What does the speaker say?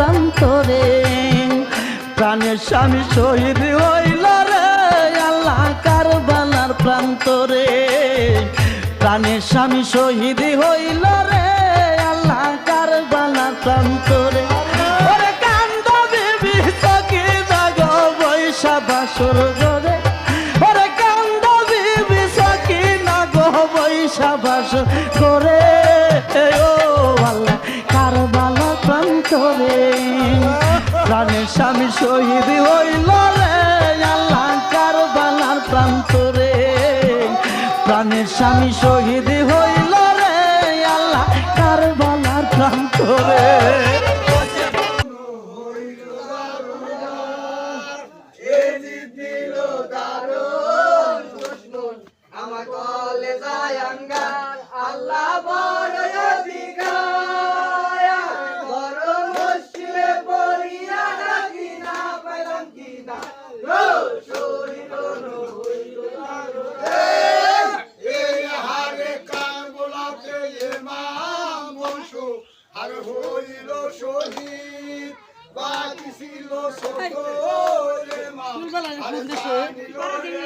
প্রান্তরে প্রাণের স্বামী শহীদ হইল রে আল্লাহ কারবালার প্রান্তরে প্রাণের স্বামী শহীদ হইল রে আল্লাহ কারবালার প্রান্তরে ওরে কান্দ বিবি চকি জাগ বৈশা বাসর গরে ওরে কান্দ বিবি চকি নাগ বৈশা বাসর করে ও আল্লাহ কারবালার প্রান্তরে প্রাণের স্বামী শহীদ হইল রে আল্লাহ কারবালার প্রান্তরে প্রাণের স্বামী শহীদ হইল রে আল্লাহ কারবালার প্রান্তরে আর হইল শহীদ বাকি ছিল ছোট রে মা আর জানিল রে